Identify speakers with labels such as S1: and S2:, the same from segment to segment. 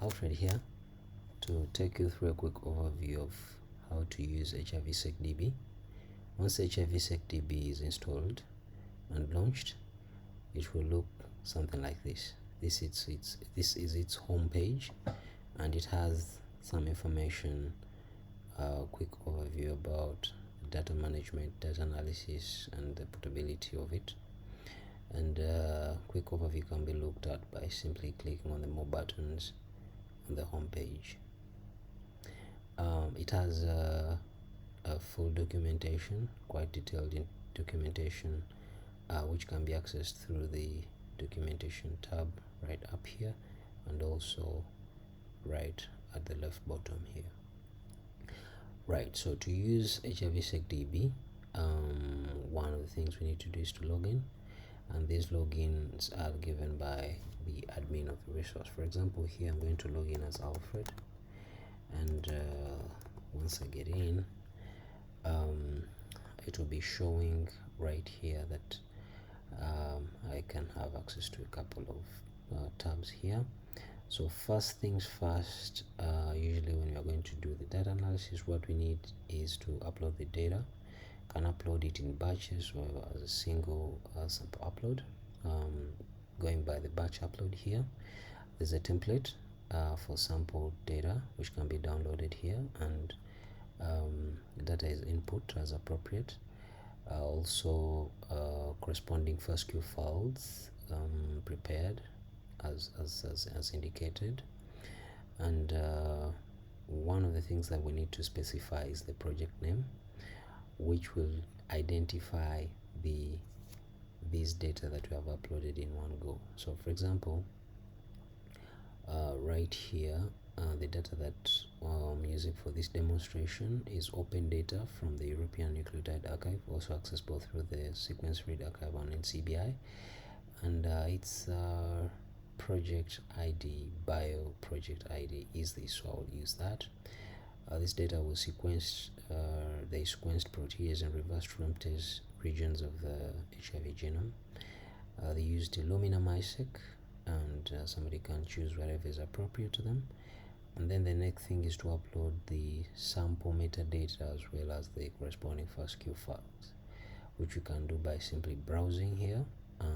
S1: Alfred here to take you through a quick overview of how to use HIVseqDB. Once HIVseqDB is installed and launched, it will look something like this. This is its home page, and it has some information, quick overview about data management, data analysis, and the portability of it. And quick overview can be looked at by simply clicking on the more buttons on the home page. It has a full documentation, quite detailed documentation, which can be accessed through the documentation tab right up here, and also right at the left bottom here. Right, so to use HIVseqDB, one of the things we need to do is to log in, and these logins are given by the admin of the resource. For example, here I'm going to log in as Alfred, and once I get in, it will be showing right here that I can have access to a couple of tabs here. So first things first, usually when we are going to do the data analysis, what we need is to upload the data. Can upload it in batches or as a single sample upload. Going by the batch upload here, there's a template for sample data which can be downloaded here, and the data is input as appropriate. Also corresponding FASTQ files prepared as indicated, and one of the things that we need to specify is the project name, which will identify these data that we have uploaded in one go. So for example, right here, the data that I'm using for this demonstration is open data from the European Nucleotide Archive, also accessible through the Sequence Read Archive on NCBI, and its project ID, bio project ID is this, so I'll use that. This data was sequenced, they sequenced protease and reverse transcriptase regions of the HIV genome. They used Illumina MySeq, and somebody can choose whatever is appropriate to them. And then the next thing is to upload the sample metadata as well as the corresponding FASTQ files, which you can do by simply browsing here.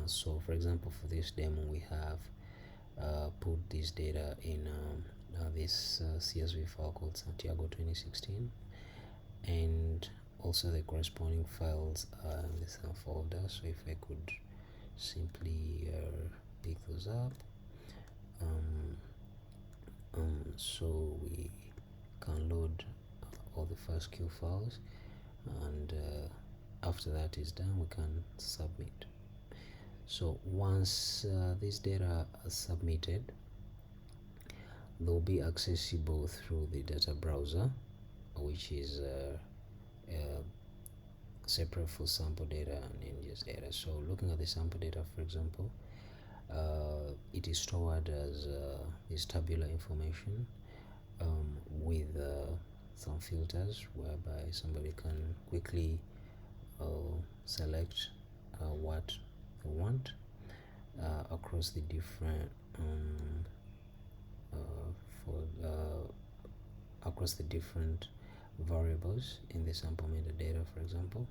S1: So for example, for this demo, we have put this data in this CSV file called Santiago 2016, and also the corresponding files are in the same folder. So if I could simply pick those up, so we can load all the FASTQ files, and after that is done, we can submit. So once this data are submitted, they'll be accessible through the data browser, which is separate for sample data and NGS data. So looking at the sample data, for example, it is stored as this tabular information with some filters whereby somebody can quickly select what they want across the different across the different variables in the sample metadata, for example.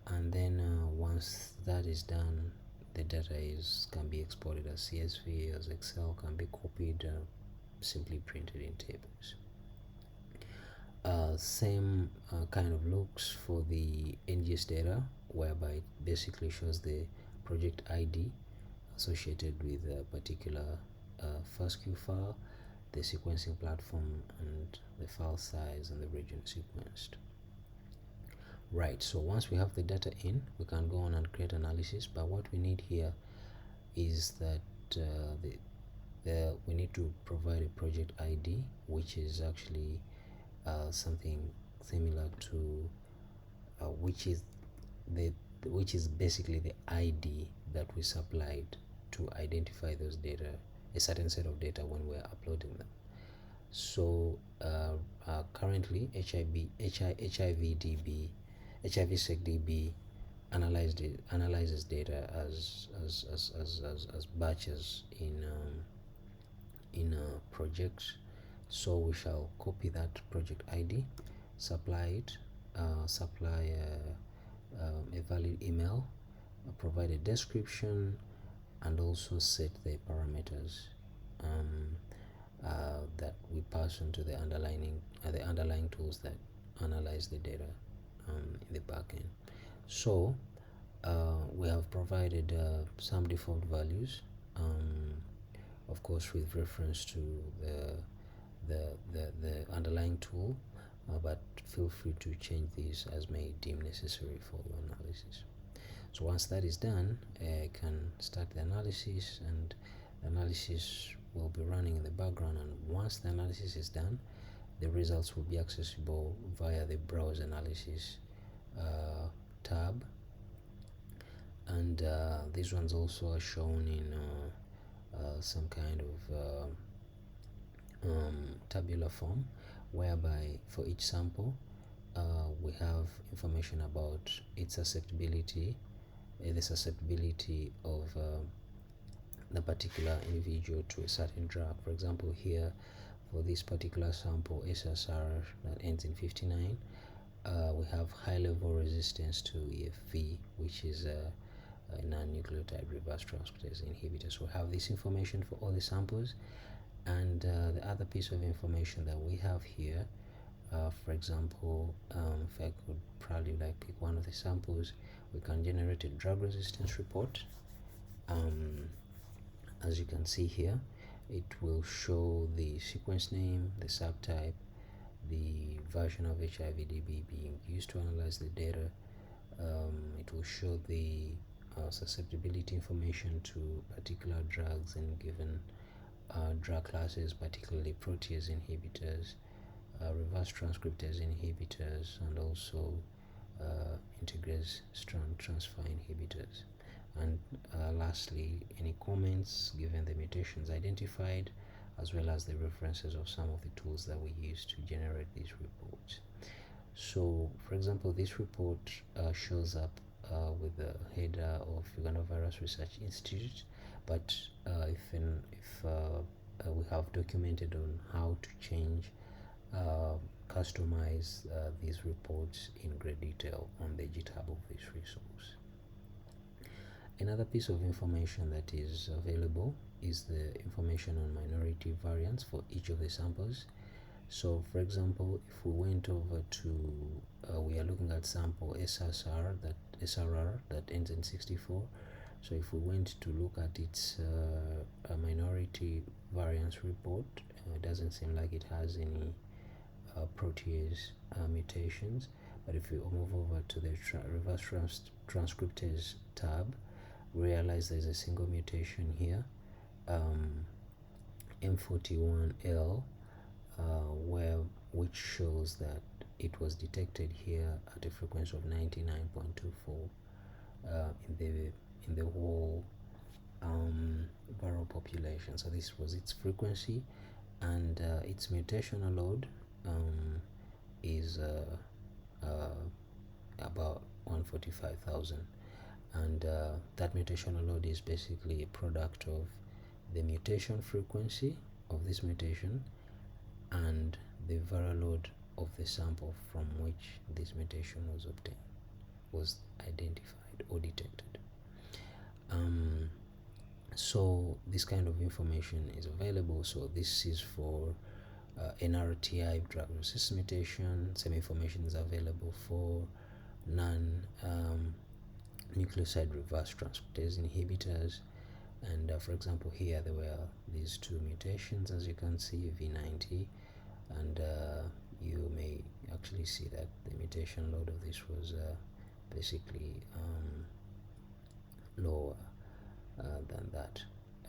S1: And then once that is done, the data can be exported as CSV, as Excel, can be copied, simply printed in tables. Same kind of looks for the NGS data, whereby it basically shows the project ID associated with a particular FASTQ file, the sequencing platform, and the file size and the region sequenced. Right, so once we have the data in, we can go on and create analysis, but what we need here is that we need to provide a project ID, which is actually something similar to which is basically the ID that we supplied to identify those data, a certain set of data, when we're uploading them. So currently HIVseqDB analyzes data as batches in project. So we shall copy that project ID, supply it, supply a valid email, provide a description, and also set the parameters that we pass on to the underlying tools that analyze the data in the backend. So we have provided some default values, of course with reference to the underlying tool, but feel free to change these as may deem necessary for your analysis. So once that is done, I can start the analysis, and the analysis will be running in the background, and once the analysis is done, the results will be accessible via the browse analysis tab, and these ones also are shown in some kind of tabular form, whereby for each sample we have information about its susceptibility, the susceptibility of the particular individual to a certain drug. For example, here for this particular sample SSR that ends in 59, we have high level resistance to EFV, which is a non-nucleotide reverse transcriptase inhibitor. So we have this information for all the samples, and the other piece of information that we have here, for example, if I could probably like pick one of the samples, we can generate a drug resistance report. As you can see here, it will show the sequence name, the subtype, the version of HIVDB being used to analyze the data. It will show the susceptibility information to particular drugs in given drug classes, particularly protease inhibitors, reverse transcriptase inhibitors, and also integrase strand transfer inhibitors. And lastly, any comments given the mutations identified, as well as the references of some of the tools that we use to generate these reports. So, for example, this report shows up with the header of Uganda Virus Research Institute, but if we have documented on how to change, customize these reports in great detail on the GitHub of this resource. Another piece of information that is available is the information on minority variants for each of the samples. So for example, if we went over to we are looking at sample SRR that ends in 64. So if we went to look at its minority variance report, it doesn't seem like it has any protease mutations. But if we move over to the reverse transcriptase tab, realize there's a single mutation here, M41L, which shows that it was detected here at a frequency of 99.24 in the whole viral population. So this was its frequency, and its mutational load is about 145,000. And that mutational load is basically a product of the mutation frequency of this mutation and the viral load of the sample from which this mutation was identified or detected. So this kind of information is available. So this is for NRTI drug resistance mutation. Same information is available for nucleoside reverse transcriptase inhibitors, and for example here there were these two mutations, as you can see, V90, and you may actually see that the mutation load of this was basically lower than that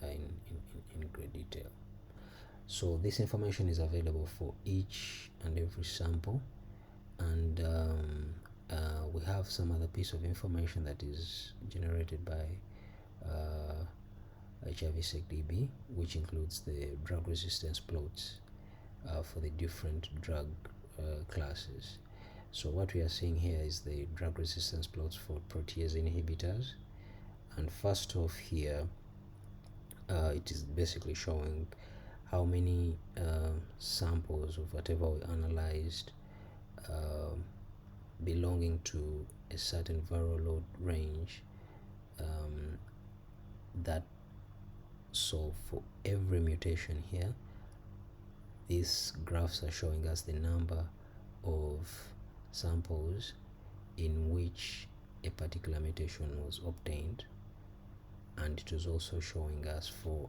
S1: in great detail. So this information is available for each and every sample, and we have some other piece of information that is generated by HIVseqDB, which includes the drug resistance plots for the different drug classes. So what we are seeing here is the drug resistance plots for protease inhibitors, and first off here it is basically showing how many samples of whatever we analyzed belonging to a certain viral load range. That so for every mutation here, these graphs are showing us the number of samples in which a particular mutation was obtained, and it is also showing us for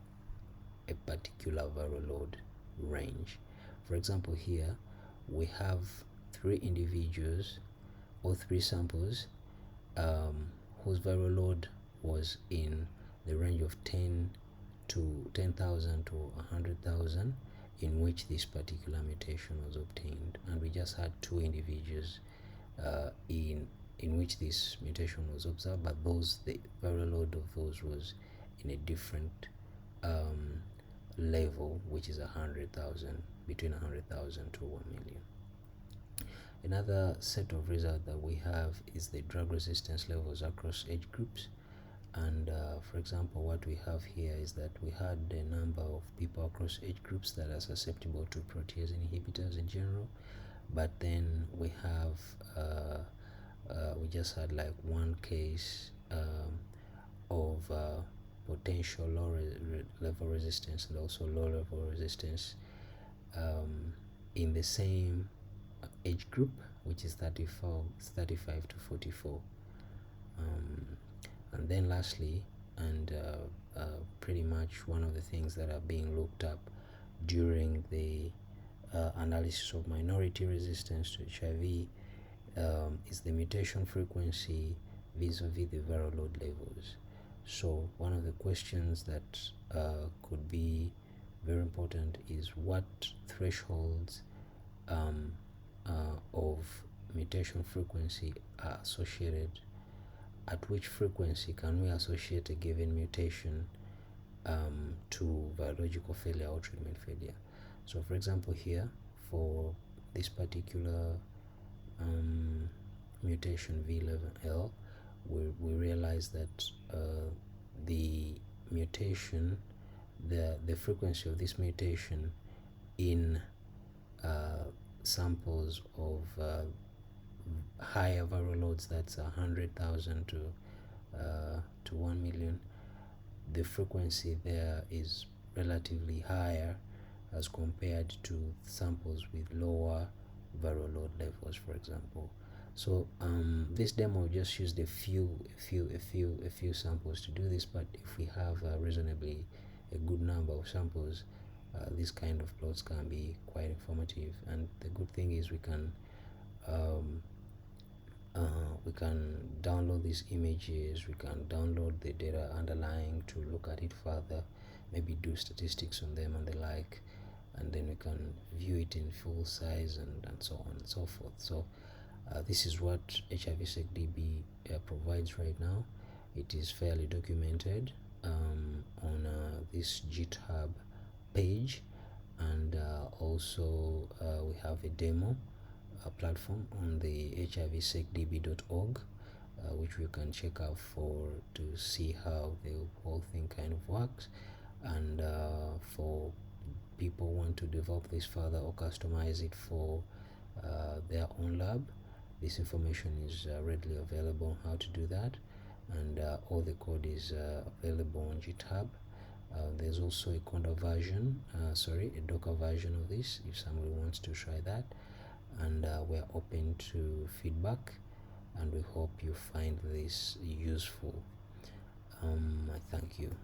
S1: a particular viral load range. For example, here we have 3 individuals or 3 samples whose viral load was in the range of 10,000 to 100,000, in which this particular mutation was obtained, and we just had 2 individuals in which this mutation was observed, but the viral load of those was in a different level, which is 100,000, between 100,000 to 1 million. Another set of results that we have is the drug resistance levels across age groups. And for example, what we have here is that we had a number of people across age groups that are susceptible to protease inhibitors in general, but then we have we just had like one case of potential low level resistance and also low level resistance in the same age group, which is 35 to 44. And then lastly, and pretty much one of the things that are being looked up during the analysis of minority resistance to HIV is the mutation frequency vis-a-vis the viral load levels. So one of the questions that could be very important is what thresholds of mutation frequency are associated. At which frequency can we associate a given mutation to biological failure or treatment failure? So for example, here for this particular mutation V11L, we realize that the mutation, the frequency of this mutation in samples of higher viral loads, that's 100,000 to 1 million, the frequency there is relatively higher as compared to samples with lower viral load levels, for example. So this demo just used a few samples to do this, but if we have reasonably a good number of samples, this kind of plots can be quite informative. And the good thing is we can download these images, we can download the data underlying to look at it further, maybe do statistics on them and the like, and then we can view it in full size and so on and so forth. So this is what HIVseqDB provides right now. It is fairly documented on this GitHub page, and also we have a demo platform on the HIVseqDB.org, which you can check out to see how the whole thing kind of works. And for people who want to develop this further or customize it for their own lab, this information is readily available on how to do that, and all the code is available on GitHub. There's also a Conda version, a Docker version of this if somebody wants to try that, and we're open to feedback, and we hope you find this useful. I thank you.